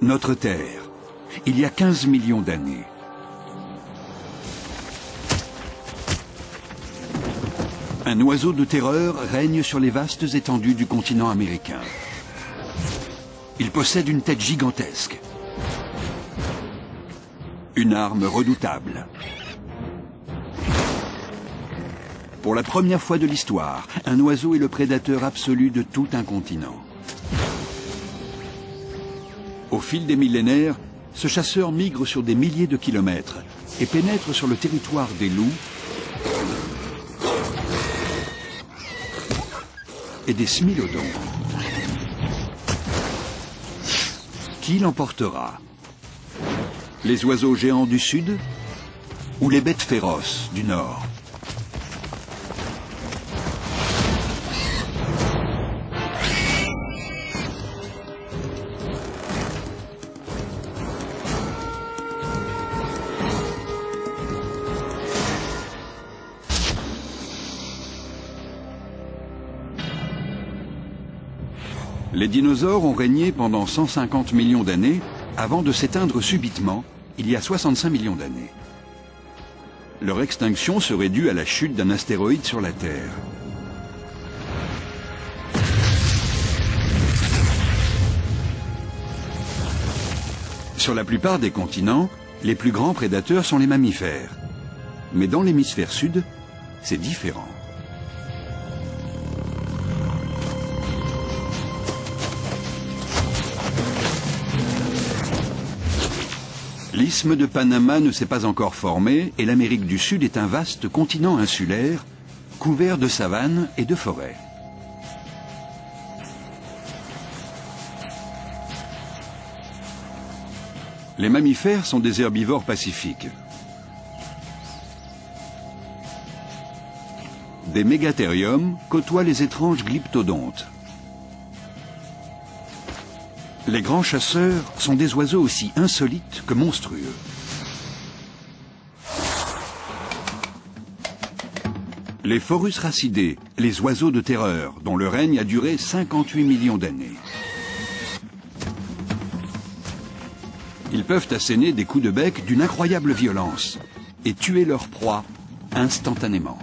Notre Terre, il y a 15 millions d'années. Un oiseau de terreur règne sur les vastes étendues du continent américain. Il possède une tête gigantesque, une arme redoutable. Pour la première fois de l'histoire, un oiseau est le prédateur absolu de tout un continent. Au fil des millénaires, ce chasseur migre sur des milliers de kilomètres et pénètre sur le territoire des loups et des smilodons. Qui l'emportera? Les oiseaux géants du sud ou les bêtes féroces du nord? Les dinosaures ont régné pendant 150 millions d'années avant de s'éteindre subitement il y a 65 millions d'années. Leur extinction serait due à la chute d'un astéroïde sur la Terre. Sur la plupart des continents, les plus grands prédateurs sont les mammifères. Mais dans l'hémisphère sud, c'est différent. L'isthme de Panama ne s'est pas encore formé et l'Amérique du Sud est un vaste continent insulaire, couvert de savanes et de forêts. Les mammifères sont des herbivores pacifiques. Des mégathériums côtoient les étranges glyptodontes. Les grands chasseurs sont des oiseaux aussi insolites que monstrueux. Les Phorus racidés, les oiseaux de terreur, dont le règne a duré 58 millions d'années. Ils peuvent asséner des coups de bec d'une incroyable violence et tuer leur proie instantanément.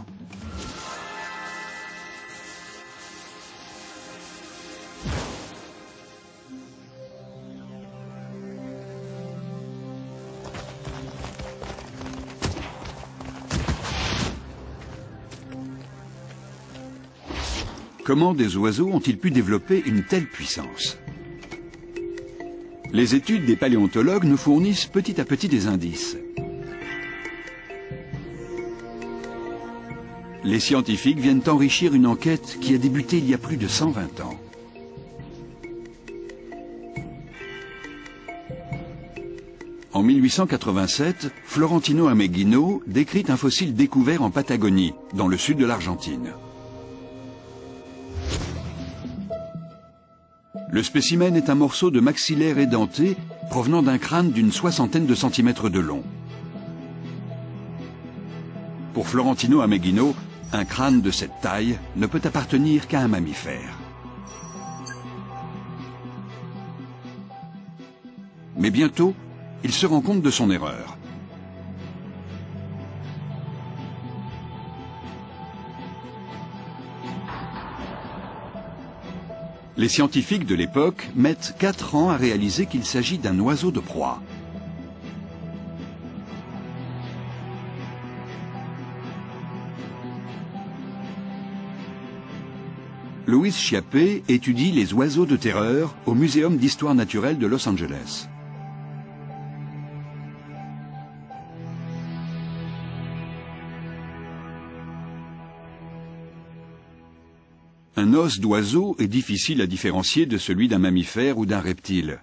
Comment des oiseaux ont-ils pu développer une telle puissance? Les études des paléontologues nous fournissent petit à petit des indices. Les scientifiques viennent enrichir une enquête qui a débuté il y a plus de 120 ans. En 1887, Florentino Ameghino décrit un fossile découvert en Patagonie, dans le sud de l'Argentine. Le spécimen est un morceau de maxillaire édenté provenant d'un crâne d'une soixantaine de centimètres de long. Pour Florentino Ameghino, un crâne de cette taille ne peut appartenir qu'à un mammifère. Mais bientôt, il se rend compte de son erreur. Les scientifiques de l'époque mettent 4 ans à réaliser qu'il s'agit d'un oiseau de proie. Louis Chiappé étudie les oiseaux de terreur au Muséum d'histoire naturelle de Los Angeles. Un os d'oiseau est difficile à différencier de celui d'un mammifère ou d'un reptile.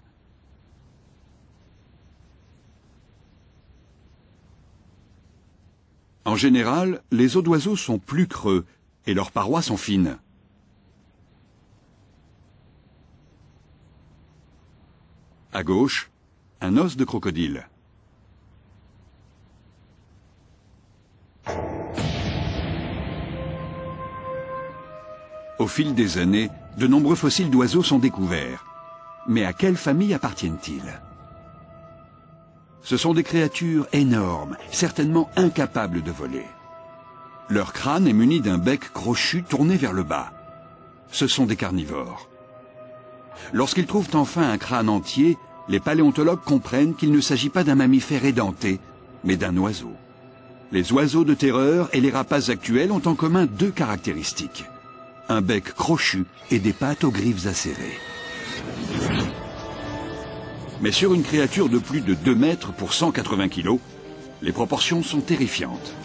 En général, les os d'oiseau sont plus creux et leurs parois sont fines. À gauche, un os de crocodile. Au fil des années, de nombreux fossiles d'oiseaux sont découverts. Mais à quelle famille appartiennent-ils? Ce sont des créatures énormes, certainement incapables de voler. Leur crâne est muni d'un bec crochu tourné vers le bas. Ce sont des carnivores. Lorsqu'ils trouvent enfin un crâne entier, les paléontologues comprennent qu'il ne s'agit pas d'un mammifère édenté, mais d'un oiseau. Les oiseaux de terreur et les rapaces actuels ont en commun deux caractéristiques. Un bec crochu et des pattes aux griffes acérées. Mais sur une créature de plus de 2 mètres pour 180 kilos, les proportions sont terrifiantes.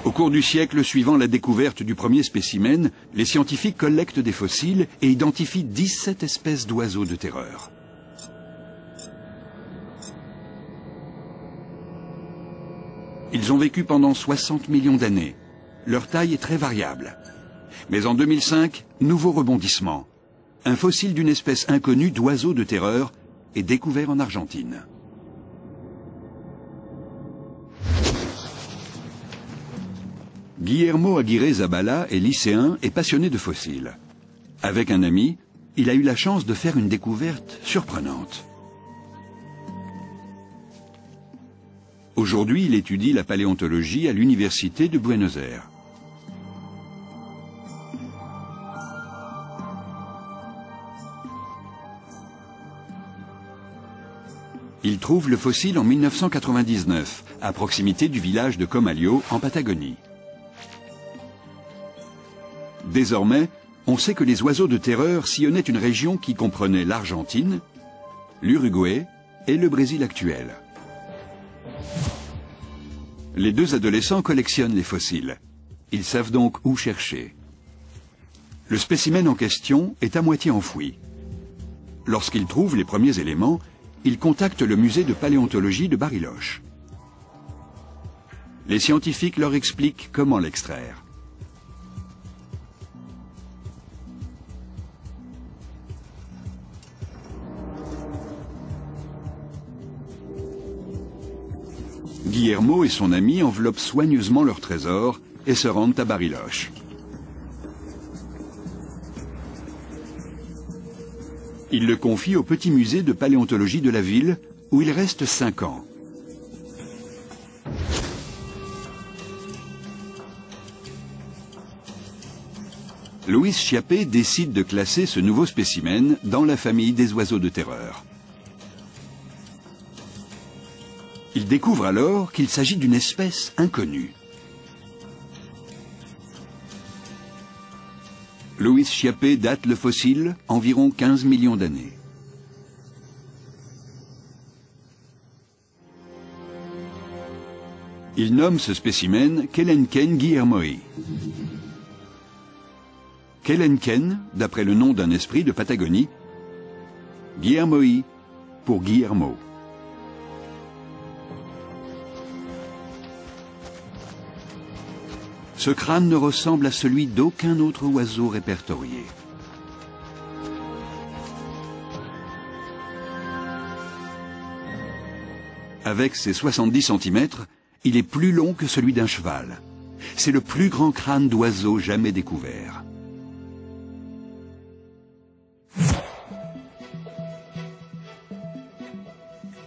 Au cours du siècle suivant la découverte du premier spécimen, les scientifiques collectent des fossiles et identifient 17 espèces d'oiseaux de terreur. Ils ont vécu pendant 60 millions d'années. Leur taille est très variable. Mais en 2005, nouveau rebondissement. Un fossile d'une espèce inconnue d'oiseaux de terreur est découvert en Argentine. Guillermo Aguirre Zabala est lycéen et passionné de fossiles. Avec un ami, il a eu la chance de faire une découverte surprenante. Aujourd'hui, il étudie la paléontologie à l'université de Buenos Aires. Il trouve le fossile en 1999, à proximité du village de Comallo, en Patagonie. Désormais, on sait que les oiseaux de terreur sillonnaient une région qui comprenait l'Argentine, l'Uruguay et le Brésil actuel. Les deux adolescents collectionnent les fossiles. Ils savent donc où chercher. Le spécimen en question est à moitié enfoui. Lorsqu'ils trouvent les premiers éléments, ils contactent le musée de paléontologie de Bariloche. Les scientifiques leur expliquent comment l'extraire. Guillermo et son ami enveloppent soigneusement leur trésor et se rendent à Bariloche. Il le confie au petit musée de paléontologie de la ville, où il reste 5 ans. Luis Chiappé décide de classer ce nouveau spécimen dans la famille des oiseaux de terreur. Il découvre alors qu'il s'agit d'une espèce inconnue. Luis Chiappé date le fossile environ 15 millions d'années. Il nomme ce spécimen Quelenquen guillermoi. Quelenquen, d'après le nom d'un esprit de Patagonie, guillermoi pour Guillermo. Ce crâne ne ressemble à celui d'aucun autre oiseau répertorié. Avec ses 70 cm, il est plus long que celui d'un cheval. C'est le plus grand crâne d'oiseau jamais découvert.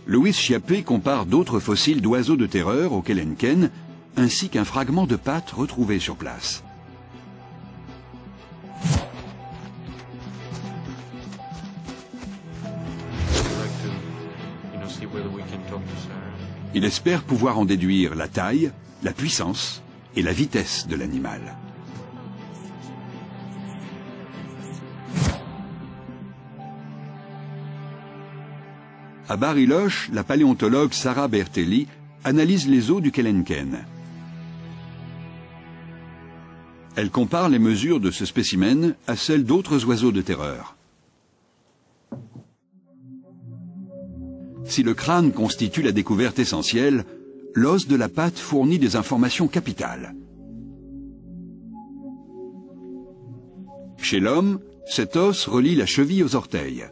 Luis Chiappé compare d'autres fossiles d'oiseaux de terreur au Quelenquen, ainsi qu'un fragment de patte retrouvé sur place. Il espère pouvoir en déduire la taille, la puissance et la vitesse de l'animal. À Bariloche, la paléontologue Sara Bertelli analyse les os du Quelenquen. Elle compare les mesures de ce spécimen à celles d'autres oiseaux de terreur. Si le crâne constitue la découverte essentielle, l'os de la patte fournit des informations capitales. Chez l'homme, cet os relie la cheville aux orteils.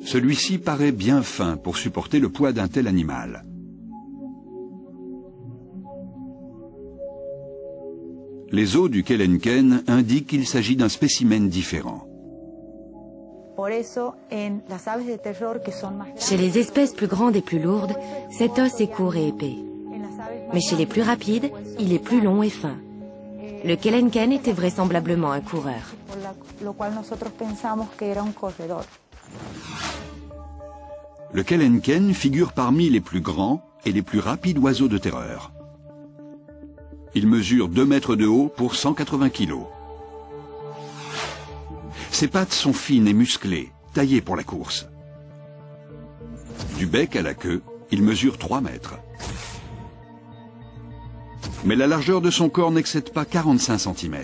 Celui-ci paraît bien fin pour supporter le poids d'un tel animal. Les os du Kelenken indiquent qu'il s'agit d'un spécimen différent. Chez les espèces plus grandes et plus lourdes, cet os est court et épais. Mais chez les plus rapides, il est plus long et fin. Le Kelenken était vraisemblablement un coureur. Le Kelenken figure parmi les plus grands et les plus rapides oiseaux de terreur. Il mesure 2 mètres de haut pour 180 kilos. Ses pattes sont fines et musclées, taillées pour la course. Du bec à la queue, il mesure 3 mètres. Mais la largeur de son corps n'excède pas 45 cm.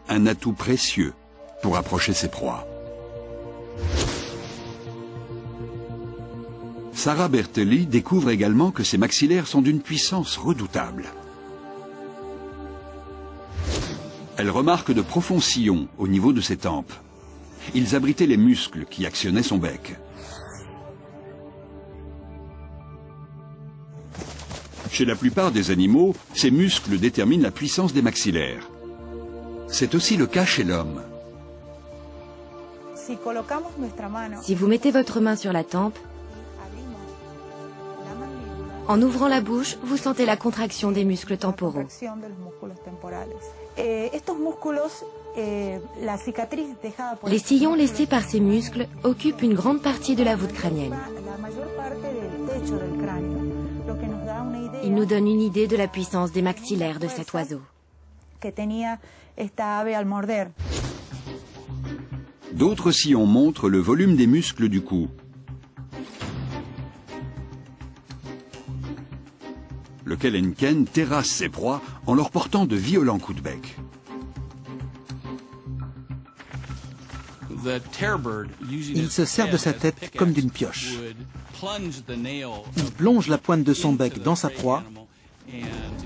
Un atout précieux pour approcher ses proies. Sarah Bertelli découvre également que ses maxillaires sont d'une puissance redoutable. Elle remarque de profonds sillons au niveau de ses tempes. Ils abritaient les muscles qui actionnaient son bec. Chez la plupart des animaux, ces muscles déterminent la puissance des maxillaires. C'est aussi le cas chez l'homme. Si vous mettez votre main sur la tempe, en ouvrant la bouche, vous sentez la contraction des muscles temporaux. Les sillons laissés par ces muscles occupent une grande partie de la voûte crânienne. Ils nous donnent une idée de la puissance des maxillaires de cet oiseau. D'autres sillons montrent le volume des muscles du cou. Le Kelenken terrasse ses proies en leur portant de violents coups de bec. Il se sert de sa tête comme d'une pioche. Il plonge la pointe de son bec dans sa proie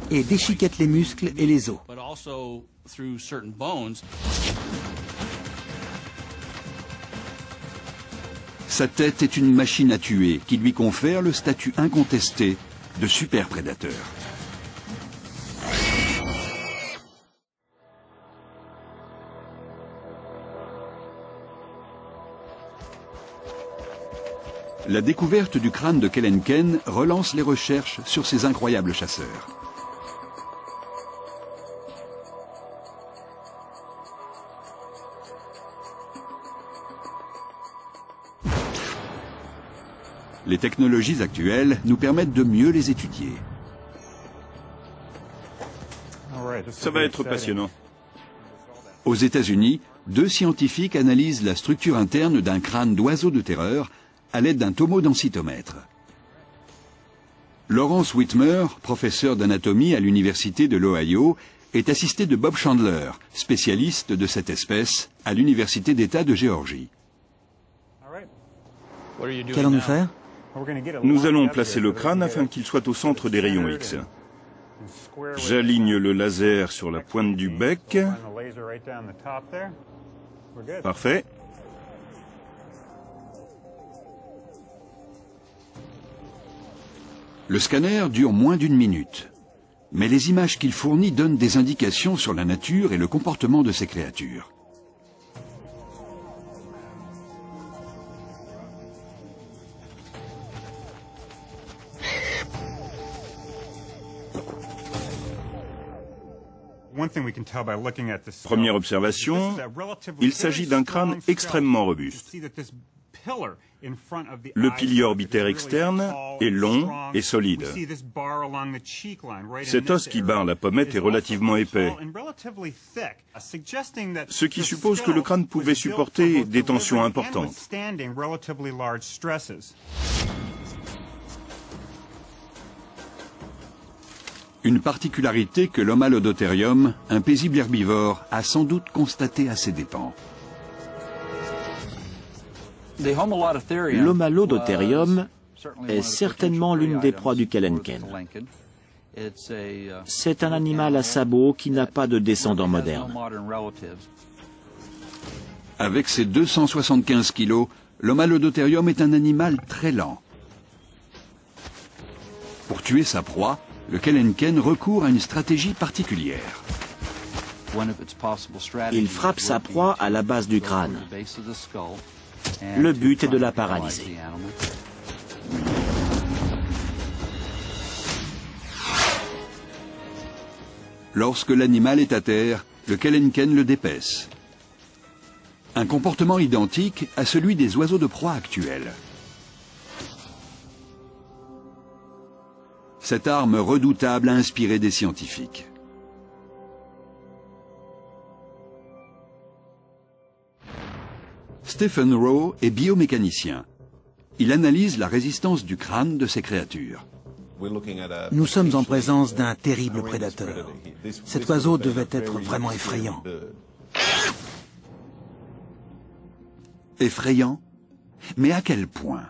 et déchiquette les muscles et les os. Sa tête est une machine à tuer qui lui confère le statut incontesté de super prédateur. La découverte du crâne de Kelenken relance les recherches sur ces incroyables chasseurs. Les technologies actuelles nous permettent de mieux les étudier. Ça va être passionnant. Aux États-Unis, 2 scientifiques analysent la structure interne d'un crâne d'oiseau de terreur à l'aide d'un tomodensitomètre. Lawrence Whitmer, professeur d'anatomie à l'Université de l'Ohio, est assisté de Bob Chandler, spécialiste de cette espèce à l'Université d'État de Géorgie. Qu'allons-nous faire ? Nous allons placer le crâne afin qu'il soit au centre des rayons X. J'aligne le laser sur la pointe du bec. Parfait. Le scanner dure moins d'1 minute, mais les images qu'il fournit donnent des indications sur la nature et le comportement de ces créatures. Première observation, il s'agit d'un crâne extrêmement robuste. Le pilier orbitaire externe est long et solide. Cet os qui barre la pommette est relativement épais, ce qui suppose que le crâne pouvait supporter des tensions importantes. Une particularité que l'Homalodotherium, un paisible herbivore, a sans doute constatée à ses dépens. L'Homalodotherium est certainement l'une des proies du Kelenken. C'est un animal à sabots qui n'a pas de descendants modernes. Avec ses 275 kilos, l'Homalodotherium est un animal très lent. Pour tuer sa proie, le Kelenken recourt à une stratégie particulière. Il frappe sa proie à la base du crâne. Le but est de la paralyser. Lorsque l'animal est à terre, le kelenken le dépaisse. Un comportement identique à celui des oiseaux de proie actuels. Cette arme redoutable a inspiré des scientifiques. Stephen Rowe est biomécanicien. Il analyse la résistance du crâne de ces créatures. Nous sommes en présence d'un terrible prédateur. Cet oiseau devait être vraiment effrayant. Effrayant? Mais à quel point?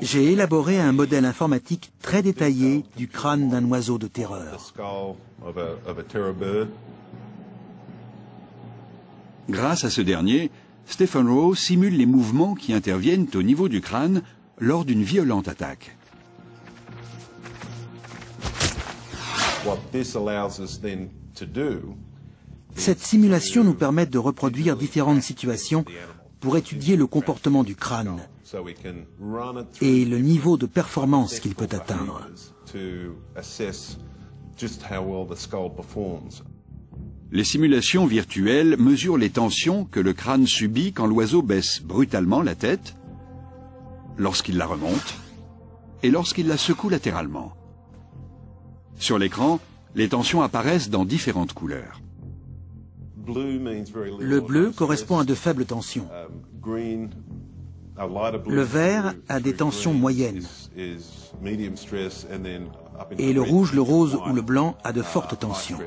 J'ai élaboré un modèle informatique très détaillé du crâne d'un oiseau de terreur. Grâce à ce dernier, Stephen Rowe simule les mouvements qui interviennent au niveau du crâne lors d'une violente attaque. Cette simulation nous permet de reproduire différentes situations pour étudier le comportement du crâne et le niveau de performance qu'il peut atteindre. Les simulations virtuelles mesurent les tensions que le crâne subit quand l'oiseau baisse brutalement la tête, lorsqu'il la remonte et lorsqu'il la secoue latéralement. Sur l'écran, les tensions apparaissent dans différentes couleurs. Le bleu correspond à de faibles tensions. Le vert a des tensions moyennes. Et le rouge, le rose ou le blanc a de fortes tensions.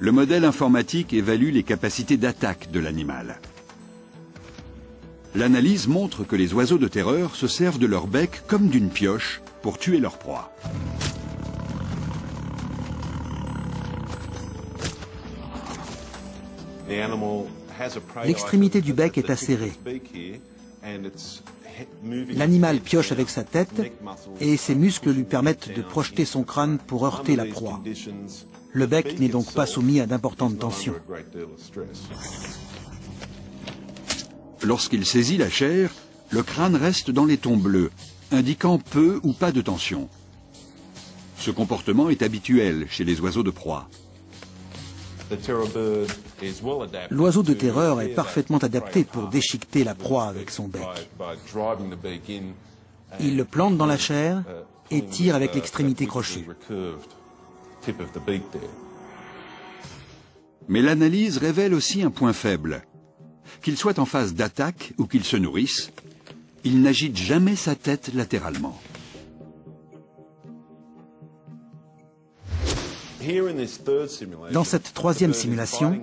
Le modèle informatique évalue les capacités d'attaque de l'animal. L'analyse montre que les oiseaux de terreur se servent de leur bec comme d'une pioche pour tuer leur proie. L'extrémité du bec est acérée. L'animal pioche avec sa tête et ses muscles lui permettent de projeter son crâne pour heurter la proie. Le bec n'est donc pas soumis à d'importantes tensions. Lorsqu'il saisit la chair, le crâne reste dans les tons bleus, indiquant peu ou pas de tension. Ce comportement est habituel chez les oiseaux de proie. L'oiseau de terreur est parfaitement adapté pour déchiqueter la proie avec son bec. Il le plante dans la chair et tire avec l'extrémité crochue. Mais l'analyse révèle aussi un point faible. Qu'il soit en phase d'attaque ou qu'il se nourrisse, il n'agite jamais sa tête latéralement. Dans cette troisième simulation,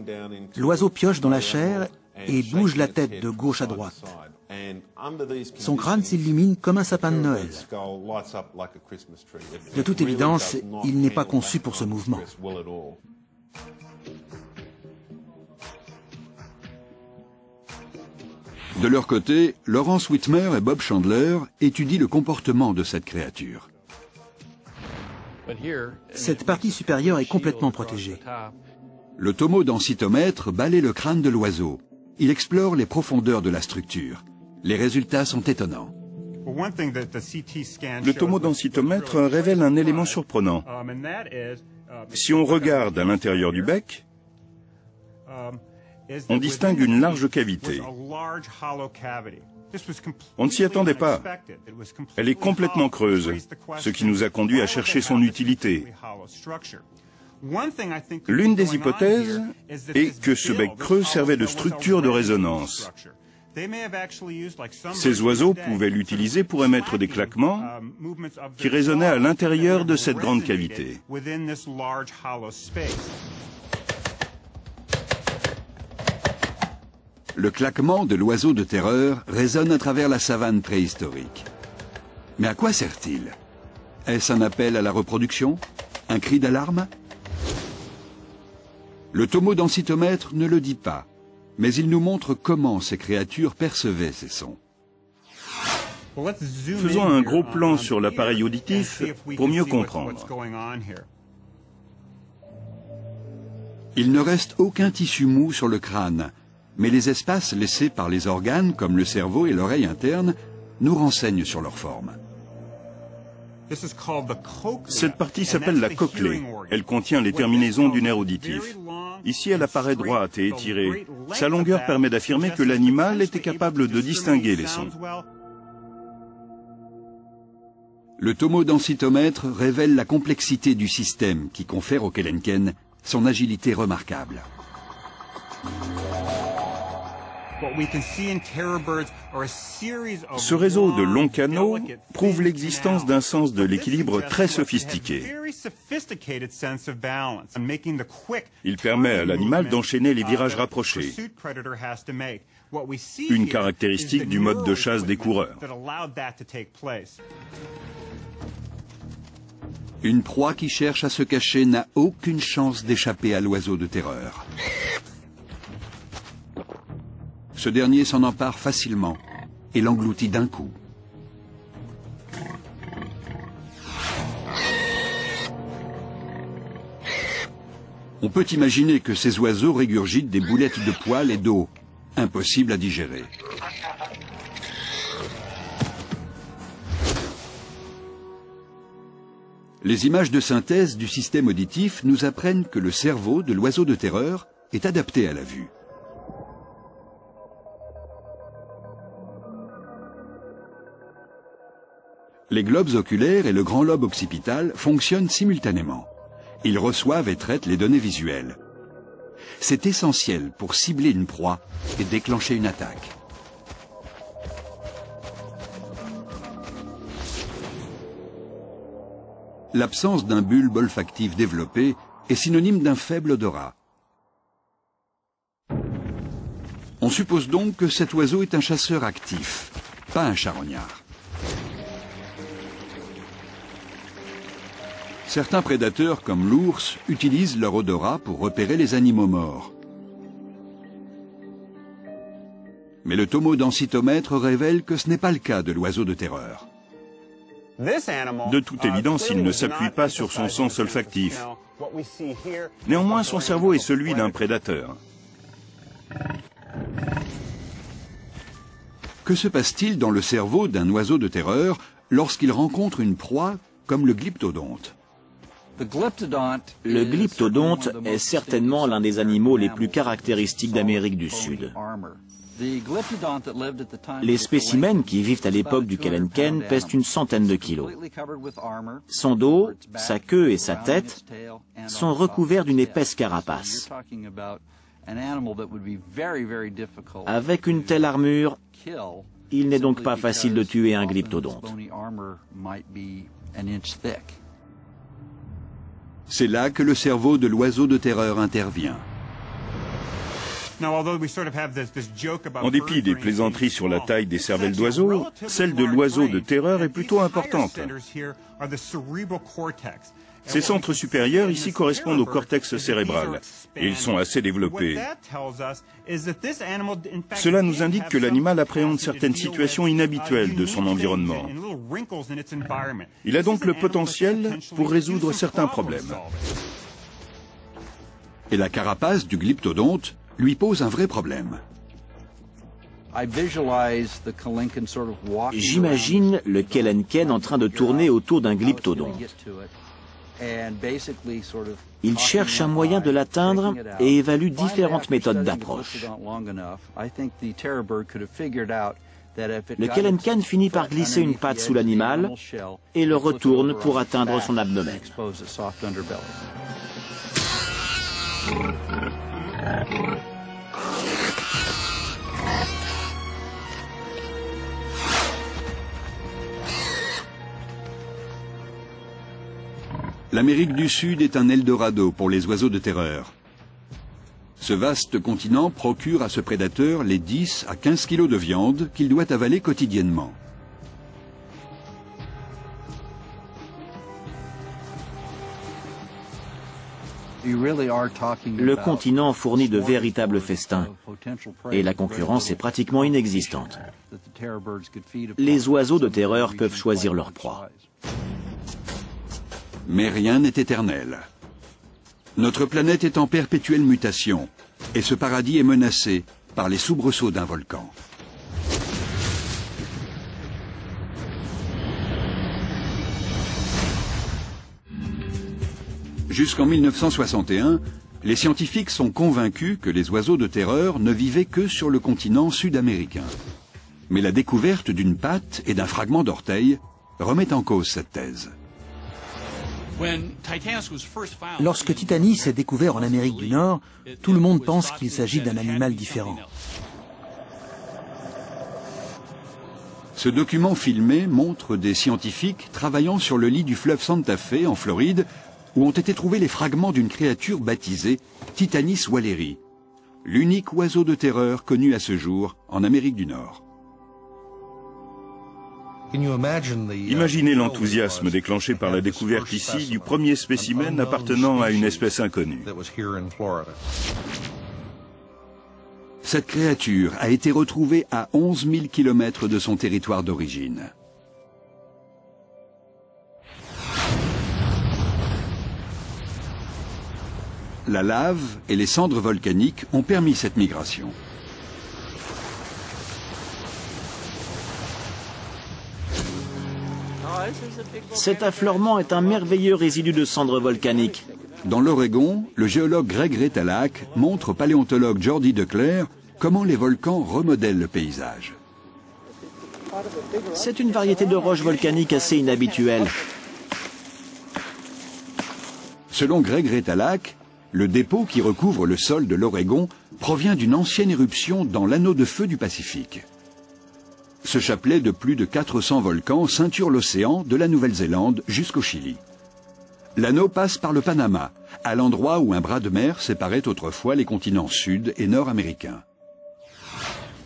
l'oiseau pioche dans la chair et bouge la tête de gauche à droite. Son crâne s'illumine comme un sapin de Noël. De toute évidence, il n'est pas conçu pour ce mouvement. De leur côté, Lawrence Whitmer et Bob Chandler étudient le comportement de cette créature. Cette partie supérieure est complètement protégée. Le tomodensitomètre balaie le crâne de l'oiseau. Il explore les profondeurs de la structure. Les résultats sont étonnants. Le tomodensitomètre révèle un élément surprenant. Si on regarde à l'intérieur du bec, on distingue une large cavité. On ne s'y attendait pas. Elle est complètement creuse, ce qui nous a conduit à chercher son utilité. L'une des hypothèses est que ce bec creux servait de structure de résonance. Ces oiseaux pouvaient l'utiliser pour émettre des claquements qui résonnaient à l'intérieur de cette grande cavité. Le claquement de l'oiseau de terreur résonne à travers la savane préhistorique. Mais à quoi sert-il? Est-ce un appel à la reproduction? Un cri d'alarme? Le tomodensitomètre ne le dit pas. Mais il nous montre comment ces créatures percevaient ces sons. Faisons un gros plan sur l'appareil auditif pour mieux comprendre. Il ne reste aucun tissu mou sur le crâne, mais les espaces laissés par les organes, comme le cerveau et l'oreille interne, nous renseignent sur leur forme. Cette partie s'appelle la cochlée. Elle contient les terminaisons du nerf auditif. Ici, elle apparaît droite et étirée. Sa longueur permet d'affirmer que l'animal était capable de distinguer les sons. Le tomodensitomètre révèle la complexité du système qui confère au kelenken son agilité remarquable. Ce réseau de longs canaux prouve l'existence d'un sens de l'équilibre très sophistiqué. Il permet à l'animal d'enchaîner les virages rapprochés, une caractéristique du mode de chasse des coureurs. Une proie qui cherche à se cacher n'a aucune chance d'échapper à l'oiseau de terreur. Ce dernier s'en empare facilement et l'engloutit d'un coup. On peut imaginer que ces oiseaux régurgitent des boulettes de poils et d'eau, impossible à digérer. Les images de synthèse du système auditif nous apprennent que le cerveau de l'oiseau de terreur est adapté à la vue. Les globes oculaires et le grand lobe occipital fonctionnent simultanément. Ils reçoivent et traitent les données visuelles. C'est essentiel pour cibler une proie et déclencher une attaque. L'absence d'un bulbe olfactif développé est synonyme d'un faible odorat. On suppose donc que cet oiseau est un chasseur actif, pas un charognard. Certains prédateurs, comme l'ours, utilisent leur odorat pour repérer les animaux morts. Mais le tomodensitomètre révèle que ce n'est pas le cas de l'oiseau de terreur. De toute évidence, il ne s'appuie pas sur son sens olfactif. Néanmoins, son cerveau est celui d'un prédateur. Que se passe-t-il dans le cerveau d'un oiseau de terreur lorsqu'il rencontre une proie comme le glyptodonte? Le glyptodonte est certainement l'un des animaux les plus caractéristiques d'Amérique du Sud. Les spécimens qui vivent à l'époque du kelenken pèsent une centaine de kilos. Son dos, sa queue et sa tête sont recouverts d'une épaisse carapace. Avec une telle armure, il n'est donc pas facile de tuer un glyptodonte. C'est là que le cerveau de l'oiseau de terreur intervient. En dépit des plaisanteries sur la taille des cervelles d'oiseaux, celle de l'oiseau de terreur est plutôt importante. Ces centres supérieurs ici correspondent au cortex cérébral, et ils sont assez développés. Cela nous indique que l'animal appréhende certaines situations inhabituelles de son environnement. Il a donc le potentiel pour résoudre certains problèmes. Et la carapace du glyptodonte lui pose un vrai problème. J'imagine le kelenken en train de tourner autour d'un glyptodonte. Il cherche un moyen de l'atteindre et évalue différentes méthodes d'approche. Le kelenken finit par glisser une patte sous l'animal et le retourne pour atteindre son abdomen. L'Amérique du Sud est un Eldorado pour les oiseaux de terreur. Ce vaste continent procure à ce prédateur les 10 à 15 kilos de viande qu'il doit avaler quotidiennement. Le continent fournit de véritables festins et la concurrence est pratiquement inexistante. Les oiseaux de terreur peuvent choisir leur proie. Mais rien n'est éternel. Notre planète est en perpétuelle mutation et ce paradis est menacé par les soubresauts d'un volcan. Jusqu'en 1961, les scientifiques sont convaincus que les oiseaux de terreur ne vivaient que sur le continent sud-américain. Mais la découverte d'une patte et d'un fragment d'orteil remet en cause cette thèse. Lorsque Titanis est découvert en Amérique du Nord, tout le monde pense qu'il s'agit d'un animal différent. Ce document filmé montre des scientifiques travaillant sur le lit du fleuve Santa Fe, en Floride, où ont été trouvés les fragments d'une créature baptisée Titanis walleri, l'unique oiseau de terreur connu à ce jour en Amérique du Nord. Imaginez l'enthousiasme déclenché par la découverte ici du premier spécimen appartenant à une espèce inconnue. Cette créature a été retrouvée à 11 000 km de son territoire d'origine. La lave et les cendres volcaniques ont permis cette migration. Cet affleurement est un merveilleux résidu de cendres volcaniques. Dans l'Oregon, le géologue Greg Retalak montre au paléontologue Jordi Declercq comment les volcans remodèlent le paysage. C'est une variété de roches volcaniques assez inhabituelle. Selon Greg Retalak, le dépôt qui recouvre le sol de l'Oregon provient d'une ancienne éruption dans l'anneau de feu du Pacifique. Ce chapelet de plus de 400 volcans ceinture l'océan de la Nouvelle-Zélande jusqu'au Chili. L'anneau passe par le Panama, à l'endroit où un bras de mer séparait autrefois les continents sud et nord américains.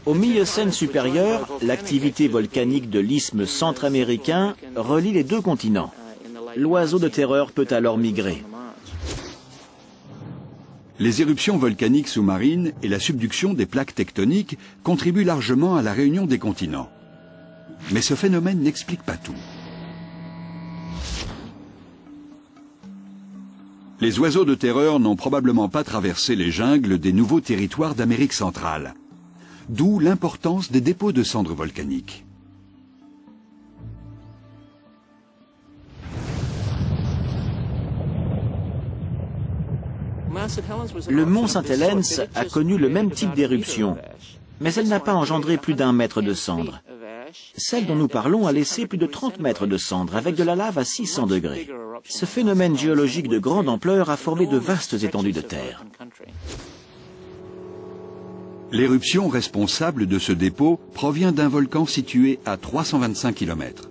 Au Miocène supérieur, l'activité volcanique de l'isthme centra-américain relie les deux continents. L'oiseau de terreur peut alors migrer. Les éruptions volcaniques sous-marines et la subduction des plaques tectoniques contribuent largement à la réunion des continents. Mais ce phénomène n'explique pas tout. Les oiseaux de terreur n'ont probablement pas traversé les jungles des nouveaux territoires d'Amérique centrale. D'où l'importance des dépôts de cendres volcaniques. Le mont Saint-Helens a connu le même type d'éruption, mais elle n'a pas engendré plus d'1 mètre de cendres. Celle dont nous parlons a laissé plus de 30 mètres de cendres avec de la lave à 600 degrés. Ce phénomène géologique de grande ampleur a formé de vastes étendues de terre. L'éruption responsable de ce dépôt provient d'un volcan situé à 325 km.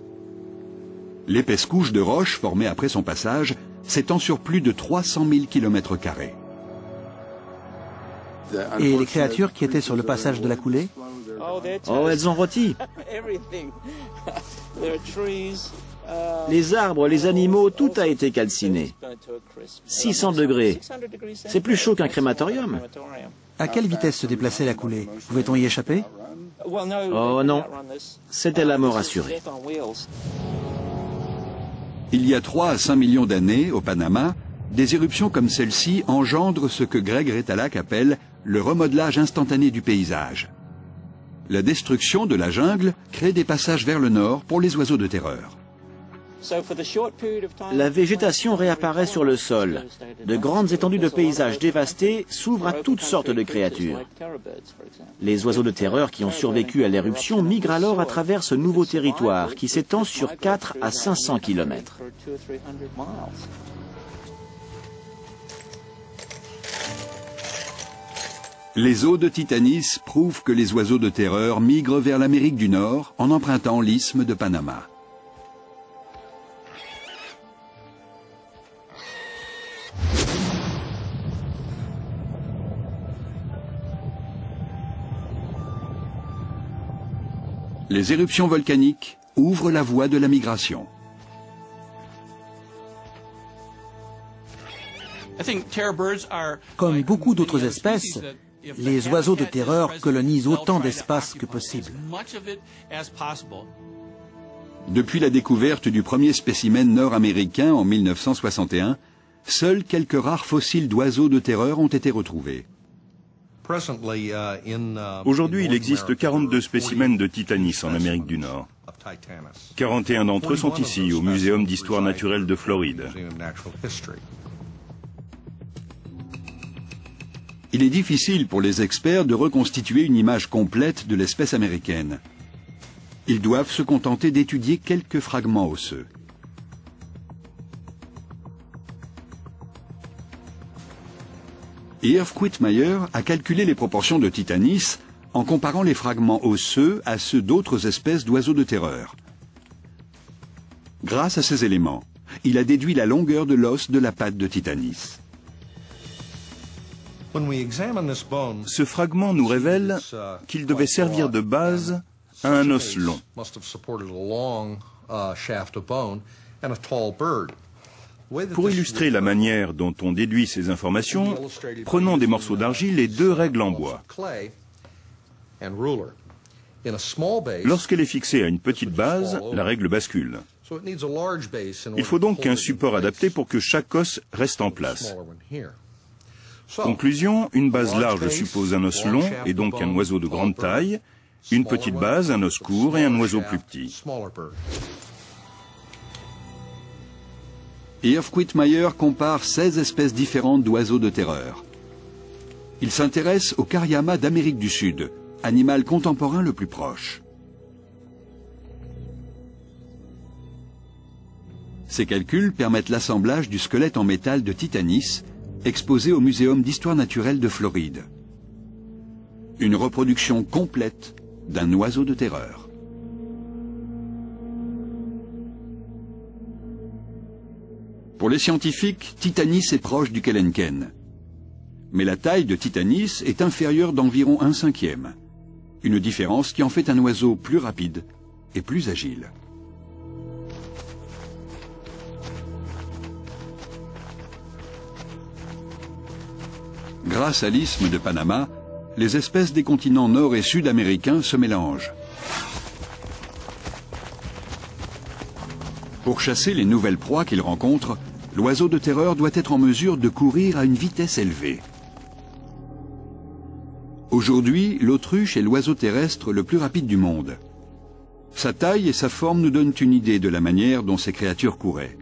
L'épaisse couche de roches formée après son passage s'étend sur plus de 300 000 km². Et les créatures qui étaient sur le passage de la coulée? Oh, elles ont rôti. Les arbres, les animaux, tout a été calciné. 600 degrés. C'est plus chaud qu'un crématorium. À quelle vitesse se déplaçait la coulée? Pouvait-on y échapper? Oh non, c'était la mort assurée. Il y a 3 à 5 millions d'années, au Panama, des éruptions comme celle-ci engendrent ce que Greg Retalak appelle le remodelage instantané du paysage. La destruction de la jungle crée des passages vers le nord pour les oiseaux de terreur. La végétation réapparaît sur le sol. De grandes étendues de paysages dévastés s'ouvrent à toutes sortes de créatures. Les oiseaux de terreur qui ont survécu à l'éruption migrent alors à travers ce nouveau territoire qui s'étend sur 4 à 500 km. Les eaux de Titanis prouvent que les oiseaux de terreur migrent vers l'Amérique du Nord en empruntant l'isthme de Panama. Les éruptions volcaniques ouvrent la voie de la migration. Comme beaucoup d'autres espèces, les oiseaux de terreur colonisent autant d'espace que possible. Depuis la découverte du premier spécimen nord-américain en 1961, seuls quelques rares fossiles d'oiseaux de terreur ont été retrouvés. Aujourd'hui, il existe 42 spécimens de Titanis en Amérique du Nord. 41 d'entre eux sont ici, au Muséum d'histoire naturelle de Floride. Il est difficile pour les experts de reconstituer une image complète de l'espèce américaine. Ils doivent se contenter d'étudier quelques fragments osseux. Irv Quittmeyer a calculé les proportions de Titanis en comparant les fragments osseux à ceux d'autres espèces d'oiseaux de terreur. Grâce à ces éléments, il a déduit la longueur de l'os de la patte de Titanis. Ce fragment nous révèle qu'il devait servir de base à un os long. Pour illustrer la manière dont on déduit ces informations, prenons des morceaux d'argile et 2 règles en bois. Lorsqu'elle est fixée à une petite base, la règle bascule. Il faut donc un support adapté pour que chaque os reste en place. Conclusion, une base large suppose un os long et donc un oiseau de grande taille, une petite base, un os court et un oiseau plus petit. Irv Quittmeyer compare 16 espèces différentes d'oiseaux de terreur. Il s'intéresse au Cariama d'Amérique du Sud, animal contemporain le plus proche. Ces calculs permettent l'assemblage du squelette en métal de Titanis, exposé au Muséum d'histoire naturelle de Floride. Une reproduction complète d'un oiseau de terreur. Pour les scientifiques, Titanis est proche du Kelenken. Mais la taille de Titanis est inférieure d'environ 1/5, une différence qui en fait un oiseau plus rapide et plus agile. Grâce à l'isthme de Panama, les espèces des continents nord et sud américains se mélangent. Pour chasser les nouvelles proies qu'il rencontre, l'oiseau de terreur doit être en mesure de courir à une vitesse élevée. Aujourd'hui, l'autruche est l'oiseau terrestre le plus rapide du monde. Sa taille et sa forme nous donnent une idée de la manière dont ces créatures couraient.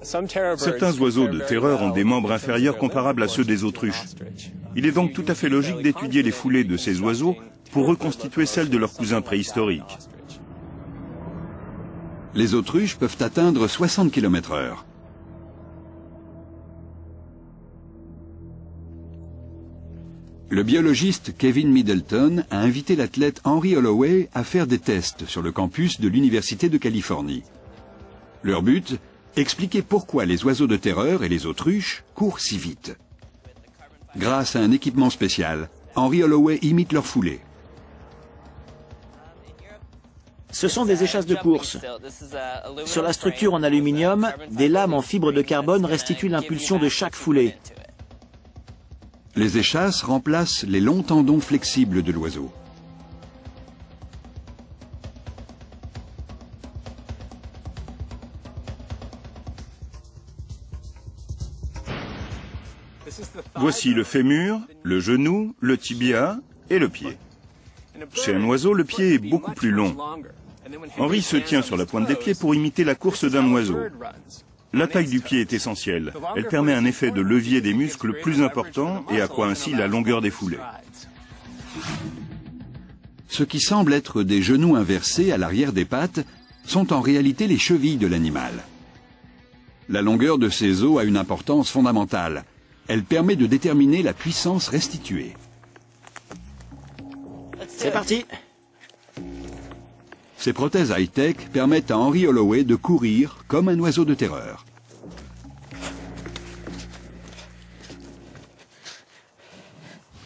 Certains oiseaux de terreur ont des membres inférieurs comparables à ceux des autruches. Il est donc tout à fait logique d'étudier les foulées de ces oiseaux pour reconstituer celles de leurs cousins préhistoriques. Les autruches peuvent atteindre 60 km/h. Le biologiste Kevin Middleton a invité l'athlète Henry Holloway à faire des tests sur le campus de l'Université de Californie. Leur but, expliquer pourquoi les oiseaux de terreur et les autruches courent si vite. Grâce à un équipement spécial, Henry Holloway imite leur foulée. Ce sont des échasses de course. Sur la structure en aluminium, des lames en fibre de carbone restituent l'impulsion de chaque foulée. Les échasses remplacent les longs tendons flexibles de l'oiseau. Voici le fémur, le genou, le tibia et le pied. Chez un oiseau, le pied est beaucoup plus long. Henry se tient sur la pointe des pieds pour imiter la course d'un oiseau. La taille du pied est essentielle. Elle permet un effet de levier des muscles plus important et accroît ainsi la longueur des foulées. Ce qui semble être des genoux inversés à l'arrière des pattes sont en réalité les chevilles de l'animal. La longueur de ces os a une importance fondamentale. Elle permet de déterminer la puissance restituée. C'est parti! Ces prothèses high-tech permettent à Henry Holloway de courir comme un oiseau de terreur.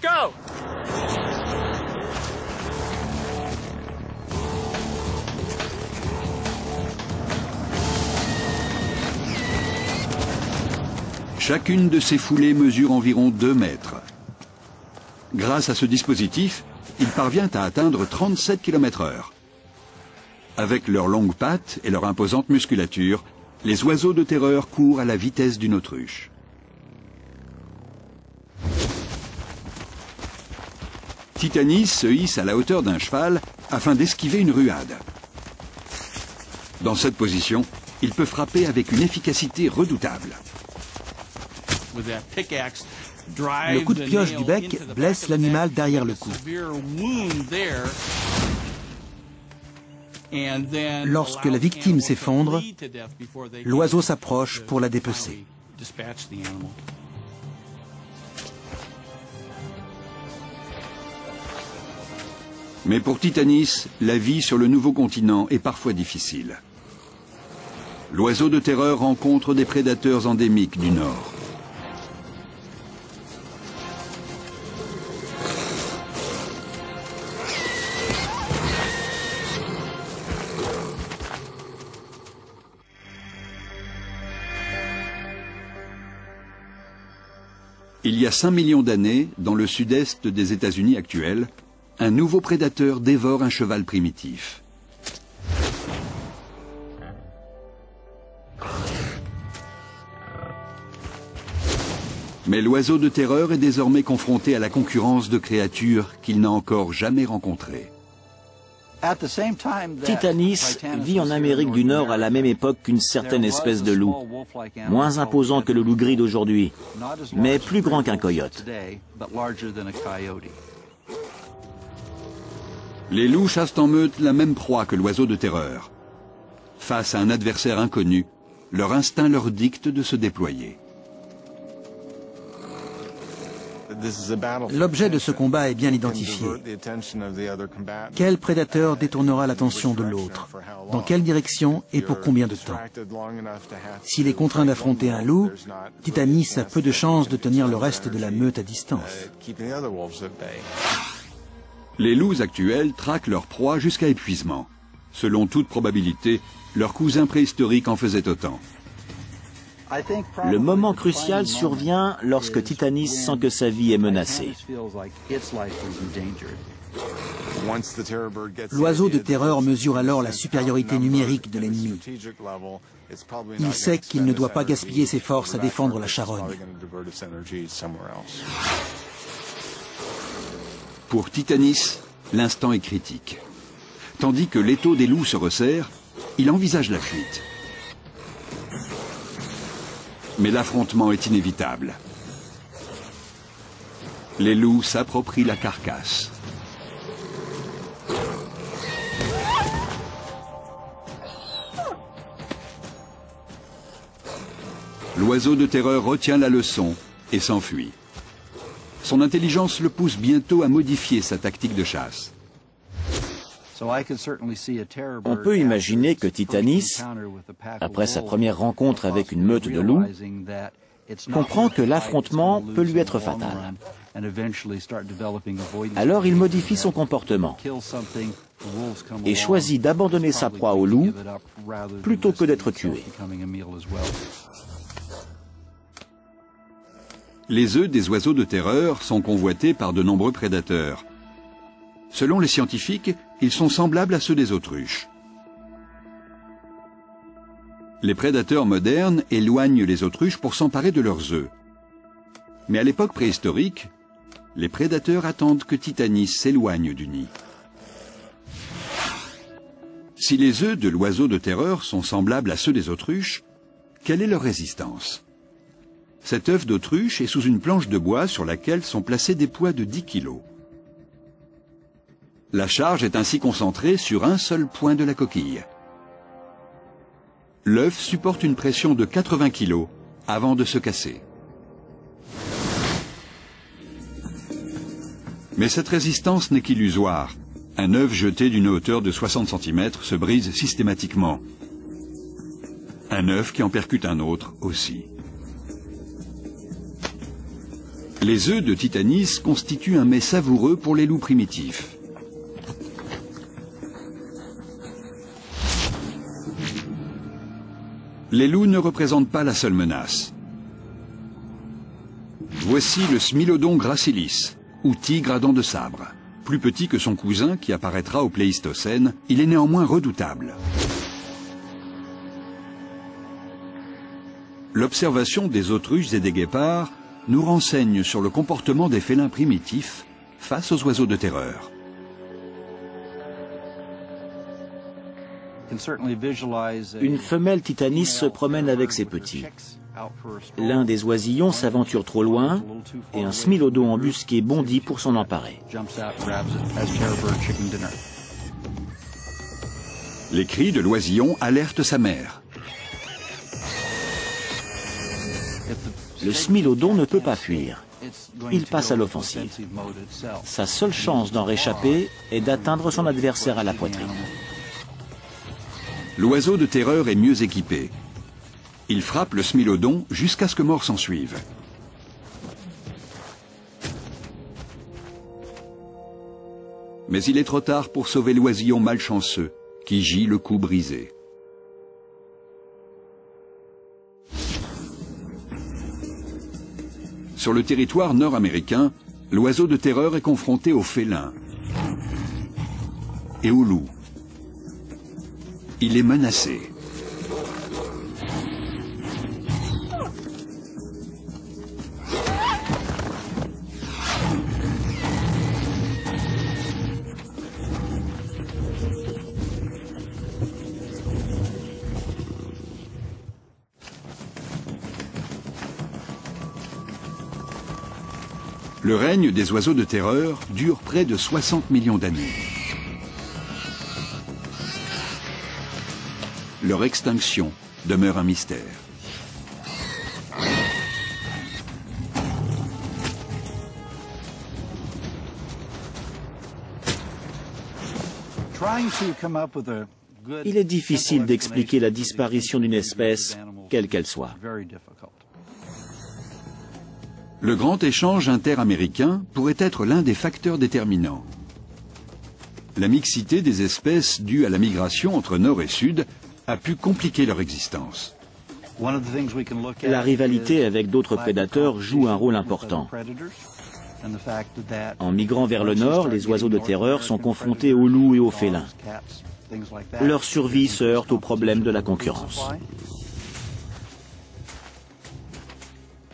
Go! Chacune de ces foulées mesure environ 2 mètres. Grâce à ce dispositif, il parvient à atteindre 37 km/h. Avec leurs longues pattes et leur imposante musculature, les oiseaux de terreur courent à la vitesse d'une autruche. Titanis se hisse à la hauteur d'un cheval afin d'esquiver une ruade. Dans cette position, il peut frapper avec une efficacité redoutable. Le coup de pioche du bec blesse l'animal derrière le cou. Lorsque la victime s'effondre, l'oiseau s'approche pour la dépecer. Mais pour Titanis, la vie sur le nouveau continent est parfois difficile. L'oiseau de terreur rencontre des prédateurs endémiques du Nord. Il y a 5 millions d'années, dans le sud-est des États-Unis actuels, un nouveau prédateur dévore un cheval primitif. Mais l'oiseau de terreur est désormais confronté à la concurrence de créatures qu'il n'a encore jamais rencontrées. Titanis vit en Amérique du Nord à la même époque qu'une certaine espèce de loup, moins imposant que le loup gris d'aujourd'hui, mais plus grand qu'un coyote. Les loups chassent en meute la même proie que l'oiseau de terreur. Face à un adversaire inconnu, leur instinct leur dicte de se déployer. L'objet de ce combat est bien identifié. Quel prédateur détournera l'attention de l'autre? Dans quelle direction et pour combien de temps? S'il est contraint d'affronter un loup, Titanis a peu de chances de tenir le reste de la meute à distance. Les loups actuels traquent leur proie jusqu'à épuisement. Selon toute probabilité, leurs cousins préhistoriques en faisaient autant. Le moment crucial survient lorsque Titanis sent que sa vie est menacée. L'oiseau de terreur mesure alors la supériorité numérique de l'ennemi. Il sait qu'il ne doit pas gaspiller ses forces à défendre la charogne. Pour Titanis, l'instant est critique. Tandis que l'étau des loups se resserre, il envisage la fuite. Mais l'affrontement est inévitable. Les loups s'approprient la carcasse. L'oiseau de terreur retient la leçon et s'enfuit. Son intelligence le pousse bientôt à modifier sa tactique de chasse. On peut imaginer que Titanis, après sa première rencontre avec une meute de loups, comprend que l'affrontement peut lui être fatal. Alors il modifie son comportement et choisit d'abandonner sa proie au loup plutôt que d'être tué. Les œufs des oiseaux de terreur sont convoités par de nombreux prédateurs. Selon les scientifiques, ils sont semblables à ceux des autruches. Les prédateurs modernes éloignent les autruches pour s'emparer de leurs œufs. Mais à l'époque préhistorique, les prédateurs attendent que Titanis s'éloigne du nid. Si les œufs de l'oiseau de terreur sont semblables à ceux des autruches, quelle est leur résistance? Cet œuf d'autruche est sous une planche de bois sur laquelle sont placés des poids de 10 kg. La charge est ainsi concentrée sur un seul point de la coquille. L'œuf supporte une pression de 80 kg avant de se casser. Mais cette résistance n'est qu'illusoire. Un œuf jeté d'une hauteur de 60 cm se brise systématiquement. Un œuf qui en percute un autre aussi. Les œufs de Titanis constituent un mets savoureux pour les loups primitifs. Les loups ne représentent pas la seule menace. Voici le Smilodon gracilis, ou tigre à dents de sabre. Plus petit que son cousin qui apparaîtra au Pléistocène, il est néanmoins redoutable. L'observation des autruches et des guépards nous renseigne sur le comportement des félins primitifs face aux oiseaux de terreur. Une femelle titanis se promène avec ses petits. L'un des oisillons s'aventure trop loin et un smilodon embusqué bondit pour s'en emparer. Les cris de l'oisillon alertent sa mère. Le smilodon ne peut pas fuir. Il passe à l'offensive. Sa seule chance d'en réchapper est d'atteindre son adversaire à la poitrine. L'oiseau de terreur est mieux équipé. Il frappe le smilodon jusqu'à ce que mort s'en suive. Mais il est trop tard pour sauver l'oisillon malchanceux qui gît le cou brisé. Sur le territoire nord-américain, l'oiseau de terreur est confronté aux félins et aux loups. Il est menacé. Le règne des oiseaux de terreur dure près de 60 millions d'années. Leur extinction demeure un mystère. Il est difficile d'expliquer la disparition d'une espèce, quelle qu'elle soit. Le grand échange interaméricain pourrait être l'un des facteurs déterminants. La mixité des espèces due à la migration entre nord et sud a pu compliquer leur existence. La rivalité avec d'autres prédateurs joue un rôle important. En migrant vers le nord, les oiseaux de terreur sont confrontés aux loups et aux félins. Leur survie se heurte aux problèmes de la concurrence.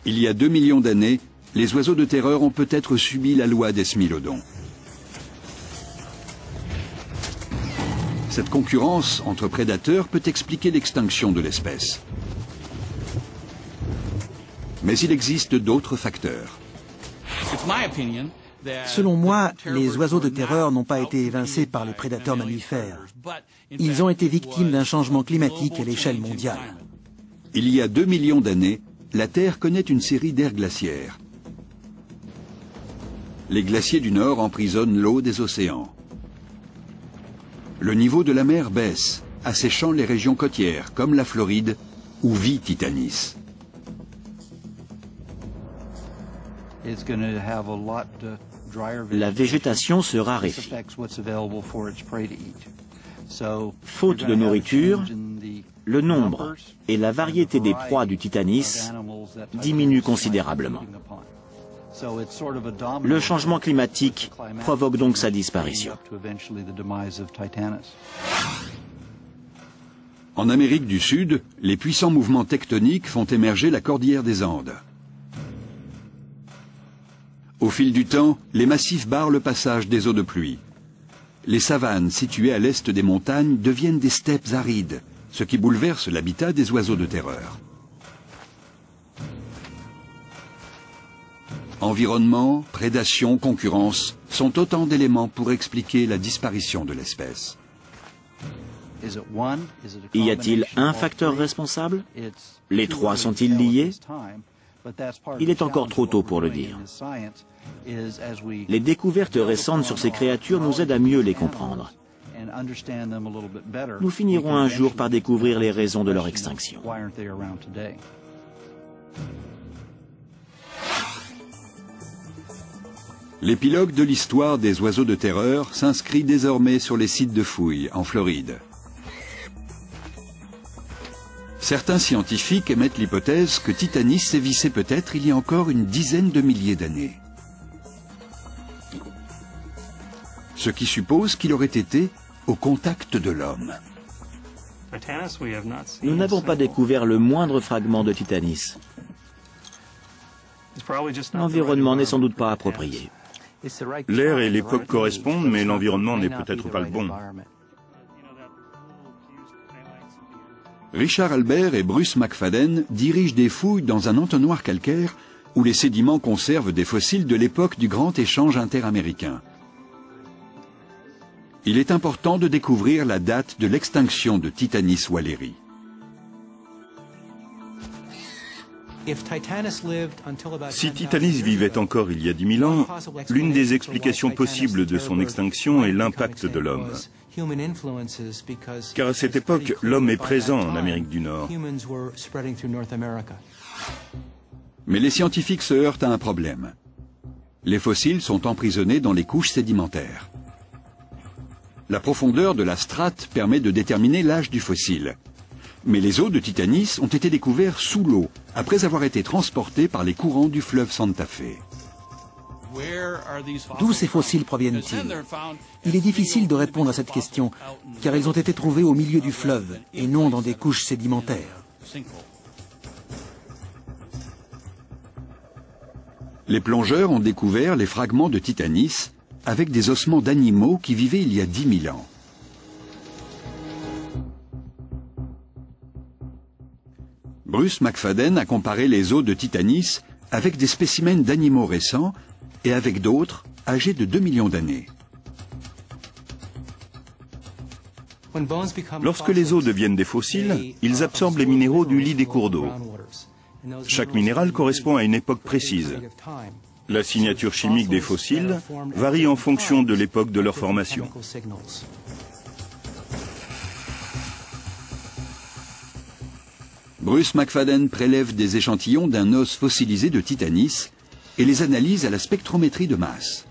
Il y a 2 millions d'années, les oiseaux de terreur ont peut-être subi la loi des smilodons. Cette concurrence entre prédateurs peut expliquer l'extinction de l'espèce. Mais il existe d'autres facteurs. Selon moi, les oiseaux de terreur n'ont pas été évincés par les prédateurs mammifères. Ils ont été victimes d'un changement climatique à l'échelle mondiale. Il y a 2 millions d'années, la Terre connaît une série d'ères glaciaires. Les glaciers du Nord emprisonnent l'eau des océans. Le niveau de la mer baisse, asséchant les régions côtières, comme la Floride, où vit Titanis. La végétation se raréfie. Faute de nourriture, le nombre et la variété des proies du Titanis diminuent considérablement. Le changement climatique provoque donc sa disparition. En Amérique du Sud, les puissants mouvements tectoniques font émerger la cordillère des Andes. Au fil du temps, les massifs barrent le passage des eaux de pluie. Les savanes situées à l'est des montagnes deviennent des steppes arides, ce qui bouleverse l'habitat des oiseaux de terreur. Environnement, prédation, concurrence sont autant d'éléments pour expliquer la disparition de l'espèce. Y a-t-il un facteur responsable? Les trois sont-ils liés? Il est encore trop tôt pour le dire. Les découvertes récentes sur ces créatures nous aident à mieux les comprendre. Nous finirons un jour par découvrir les raisons de leur extinction. L'épilogue de l'histoire des oiseaux de terreur s'inscrit désormais sur les sites de fouilles en Floride. Certains scientifiques émettent l'hypothèse que Titanis sévissait peut-être il y a encore une dizaine de milliers d'années. Ce qui suppose qu'il aurait été au contact de l'homme. Nous n'avons pas découvert le moindre fragment de Titanis. L'environnement n'est sans doute pas approprié. L'air et l'époque correspondent, mais l'environnement n'est peut-être pas le bon. Richard Albert et Bruce McFadden dirigent des fouilles dans un entonnoir calcaire où les sédiments conservent des fossiles de l'époque du grand échange interaméricain. Il est important de découvrir la date de l'extinction de Titanis walleri. Si Titanis vivait encore il y a 10 000 ans, l'une des explications possibles de son extinction est l'impact de l'homme. Car à cette époque, l'homme est présent en Amérique du Nord. Mais les scientifiques se heurtent à un problème. Les fossiles sont emprisonnés dans les couches sédimentaires. La profondeur de la strate permet de déterminer l'âge du fossile. Mais les os de Titanis ont été découverts sous l'eau, après avoir été transportés par les courants du fleuve Santa Fe. D'où ces fossiles proviennent-ils? Il est difficile de répondre à cette question, car ils ont été trouvés au milieu du fleuve, et non dans des couches sédimentaires. Les plongeurs ont découvert les fragments de Titanis avec des ossements d'animaux qui vivaient il y a 10 000 ans. Bruce McFadden a comparé les os de Titanis avec des spécimens d'animaux récents et avec d'autres âgés de 2 millions d'années. Lorsque les os deviennent des fossiles, ils absorbent les minéraux du lit des cours d'eau. Chaque minéral correspond à une époque précise. La signature chimique des fossiles varie en fonction de l'époque de leur formation. Bruce McFadden prélève des échantillons d'un os fossilisé de Titanis et les analyse à la spectrométrie de masse.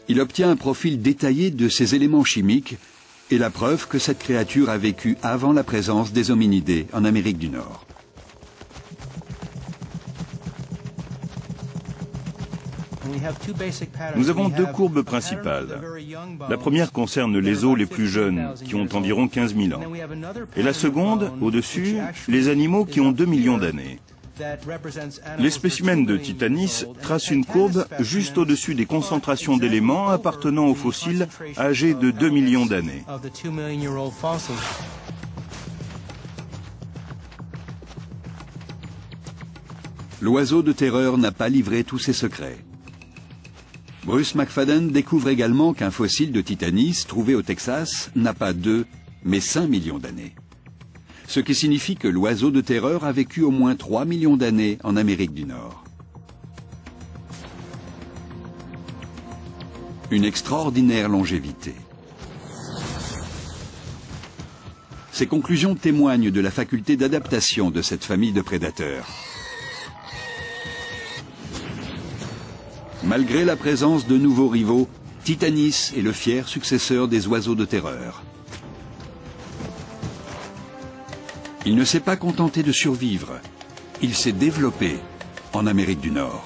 Il obtient un profil détaillé de ces éléments chimiques et la preuve que cette créature a vécu avant la présence des hominidés en Amérique du Nord. Nous avons deux courbes principales. La première concerne les os les plus jeunes, qui ont environ 15 000 ans. Et la seconde, au-dessus, les animaux qui ont 2 millions d'années. Les spécimens de Titanis tracent une courbe juste au-dessus des concentrations d'éléments appartenant aux fossiles âgés de 2 millions d'années. L'oiseau de terreur n'a pas livré tous ses secrets. Bruce McFadden découvre également qu'un fossile de Titanis trouvé au Texas n'a pas 2, mais 5 millions d'années. Ce qui signifie que l'oiseau de terreur a vécu au moins 3 millions d'années en Amérique du Nord. Une extraordinaire longévité. Ces conclusions témoignent de la faculté d'adaptation de cette famille de prédateurs. Malgré la présence de nouveaux rivaux, Titanis est le fier successeur des oiseaux de terreur. Il ne s'est pas contenté de survivre, il s'est développé en Amérique du Nord.